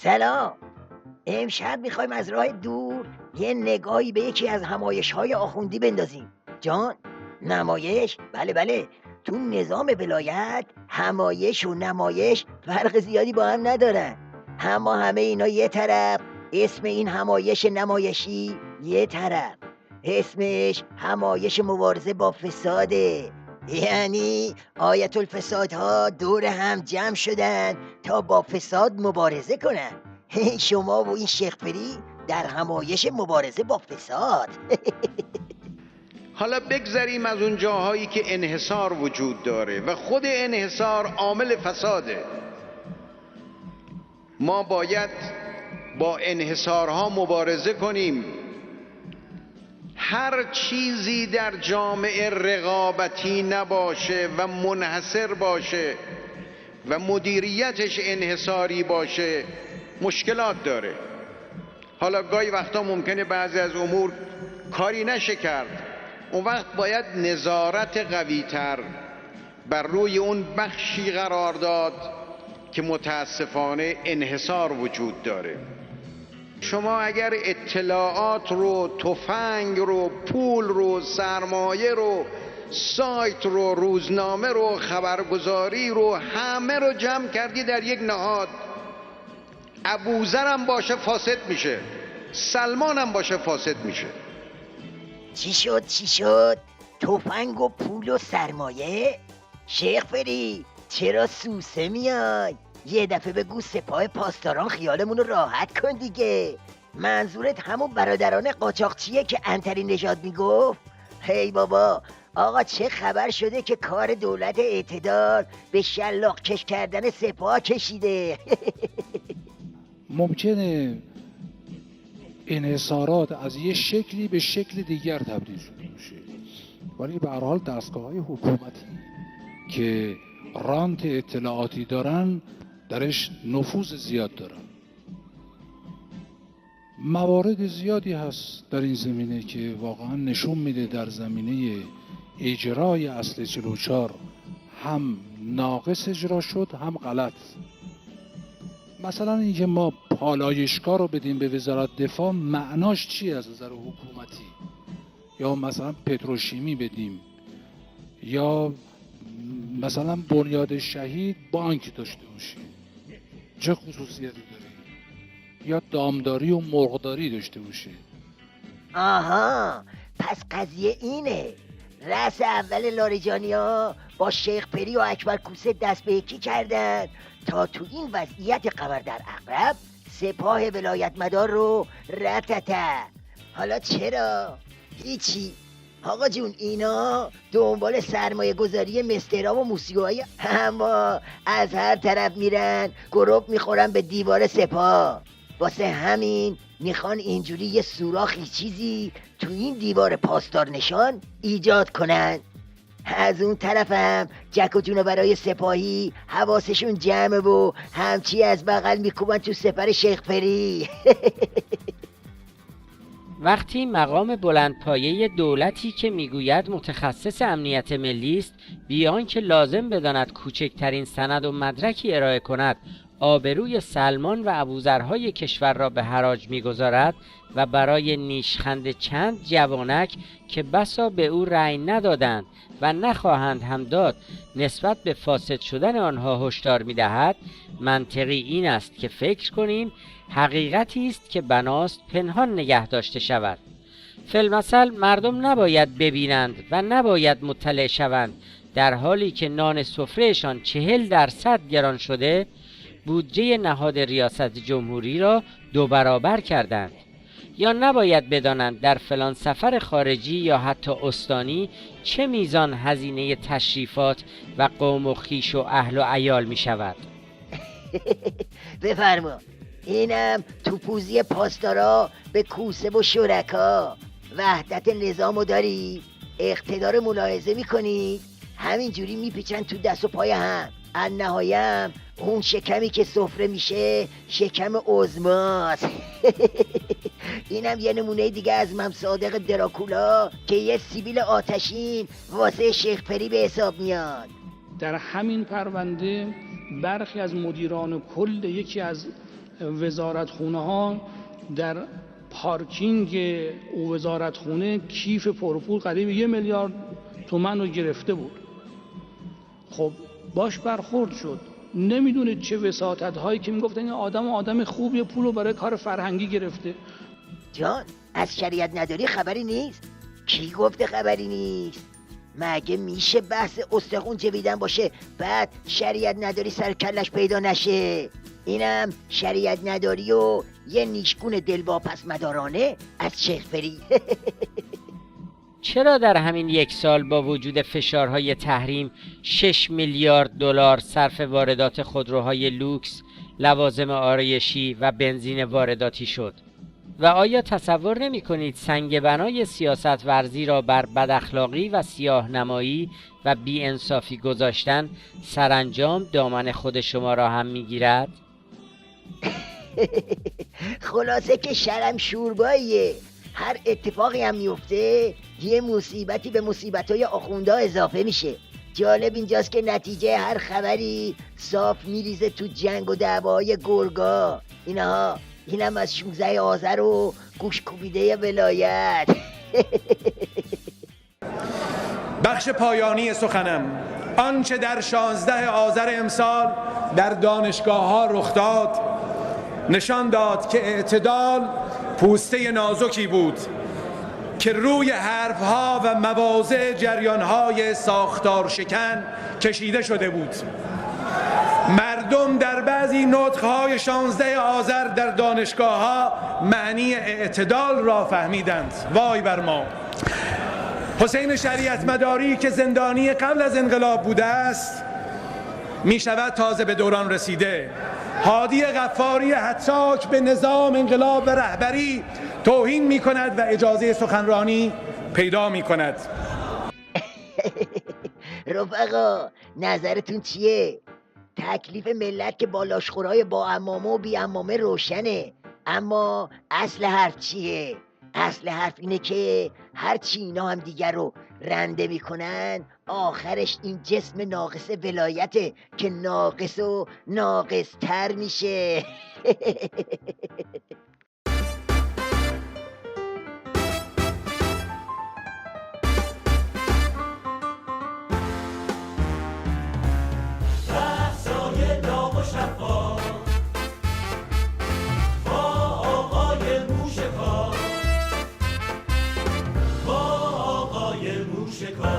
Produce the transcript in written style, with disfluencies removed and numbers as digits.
سلام. امشب میخوایم از راه دور یه نگاهی به یکی از همایش‌های آخوندی بندازیم. جان؟ نمایش؟ بله بله. تو نظام ولایت همایش و نمایش فرق زیادی با هم ندارن. همه اینا یه طرف، اسم این همایش نمایشی یه طرف، اسمش همایش مبارزه با فساده. یعنی آیت الفسادها دور هم جمع شدن تا با فساد مبارزه کنن. شما و این شیخ پری در همایش مبارزه با فساد. حالا بگذریم از اون جاهایی که انحصار وجود داره و خود انحصار عامل فساده. ما باید با انحصارها مبارزه کنیم. هر چیزی در جامعه رقابتی نباشه و منحصر باشه و مدیریتش انحصاری باشه مشکلات داره. حالا گاهی وقتا ممکنه بعضی از امور کاری نشه کرد، اون وقت باید نظارت قوی‌تر بر روی اون بخشی قرار داد که متاسفانه انحصار وجود داره. شما اگر اطلاعات رو، تفنگ رو، پول رو، سرمایه رو، سایت رو، روزنامه رو، خبرگزاری رو، همه رو جمع کردی در یک نهاد، ابوذر هم باشه فاسد میشه، سلمان هم باشه فاسد میشه. چی شد؟ تفنگ و پول و سرمایه؟ شیخ پری چرا سوسه میای؟ یه دفعه بگو سپاه پاسداران خیالمون رو راحت کن دیگه. منظورت همون برادران قاچاقچیه که عنتری نژاد میگفت؟ هی بابا، آقا چه خبر شده که کار دولت اعتدال به شلاق کش کردن سپاه کشیده؟ ممکنه انحصارات از یه شکلی به شکل دیگر تبدیل شده باشه، ولی به هر حال دستگاه‌های حکومتی که رانت اطلاعاتی دارن درش نفوذ زیاد دارن. موارد زیادی هست در این زمینه که واقعا نشون میده در زمینه اجرای اصل 44 هم ناقص اجرا شد هم غلط. مثلا اینکه ما پالایشگاه رو بدیم به وزارت دفاع معناش چیه از نظر حکومتی؟ یا مثلا پتروشیمی بدیم، یا مثلا بنیاد شهید بانک داشته باشه، چه خصوصیتی داره؟ یا دامداری و مرغداری داشته باشه. آها، پس قضیه اینه. رأس اول لاریجانیا با شیخ پری و اکبر کوسه دست به یکی کردن تا تو این وضعیت قمر در عقرب سپاه ولایت مدار رو رتته. حالا چرا؟ هیچی آقا جون، اینا دنبال سرمایه گذاری مسترام و موسیقای اما از هر طرف میرن گروب میخورن به دیوار سپاه. واسه همین میخوان اینجوری یه سوراخی چیزی تو این دیوار پاسدار نشان ایجاد کنن. از اون طرفم جک و جونو برای سپاهی حواسشون جمعه و همچی از بغل میکوبن تو سپر شیخ پری. وقتی مقام بلندپایه دولتی که میگوید متخصص امنیت ملی است بیان که لازم بداند کوچکترین سند و مدرکی ارائه کند آبروی سلمان و ابوذرهای کشور را به حراج میگذارد و برای نیشخند چند جوانک که بسا به او رأی ندادند و نخواهند هم داد نسبت به فاسد شدن آنها هشدار میدهد، منطقی این است که فکر کنیم حقیقتی است که بناست پنهان نگه داشته شود. فی‌المثل مردم نباید ببینند و نباید مطلع شوند در حالی که نان سفرهشان 40% گران شده، بودجه نهاد ریاست جمهوری را 2 برابر کردند. یا نباید بدانند در فلان سفر خارجی یا حتی استانی چه میزان هزینه تشریفات و قوم و خویش و اهل و عیال می شود. بفرما. اینم تو پوزی پاسدارا به کوسه و شرکا. وحدت نظامو داری؟ اقتدار ملاحظه میکنی؟ همینجوری میپیچن تو دست و پای هم. النهایم اون شکمی که سفره میشه شکم عظماست. اینم یه نمونه دیگه از مم صادق دراکولا که یه سیبیل آتشین واسه شیخ پری به حساب میاد. در همین پرونده برخی از مدیران کل یکی از وزارتخونه ها در پارکینگ او وزارتخونه کیف پرپول قریب 1 میلیارد تومان رو گرفته بود. خب باش برخورد شد. نمیدونید چه وساطت هایی که میگفتن این آدم خوبیه، پول رو برای کار فرهنگی گرفته. جان از شریعت نداری خبری نیست؟ کی گفته خبری نیست؟ مگه میشه بحث استخون جویدن باشه بعد شریعت نداری سر کلش پیدا نشه؟ اینم شریعت نداری و یه نیشگون دلواپس مدارانه از شیخ پری. چرا در همین 1 سال با وجود فشارهای تحریم 6 میلیارد دلار صرف واردات خودروهای لوکس، لوازم آرایشی و بنزین وارداتی شد؟ و آیا تصور نمی کنید سنگ بنای سیاست ورزی را بر بداخلاقی و سیاه نمایی و بی‌انصافی گذاشتن سرانجام دامن خود شما را هم می گیرد؟ خلاصه که شرم شورباییه، هر اتفاقی هم میفته یه مصیبتی به مصیبت‌های آخونده اضافه میشه. جالب اینجاست که نتیجه هر خبری صاف میریزه تو جنگ و دعوای گرگا. اینم از 16 آذر و گوش کوبیده ولایت. بخش پایانی سخنم آنچه در 16 آذر امسال در دانشگاه‌ها رخ داد نشان داد که اعتدال پوسته نازکی بود که روی حرفها و مواضع جریانهای ساختار شکن کشیده شده بود. مردم در بعضی نطقهای 16 آذر در دانشگاه‌ها معنی اعتدال را فهمیدند. وای بر ما. حسین شریعت مداری که زندانی قبل از انقلاب بوده است می شود تازه به دوران رسیده. هادی غفاری حتاک به نظام انقلاب و رهبری توهین می کند و اجازه سخنرانی پیدا می کند. رفقا نظرتون چیه؟ تکلیف ملت که با لاشخورای با عمامه و بی عمامه روشنه، اما اصل حرف چیه؟ اصل حرف اینه که هرچی اینا هم دیگر رو رنده میکنن آخرش این جسم ناقص ولایته که ناقص و ناقص تر میشه. موشکافی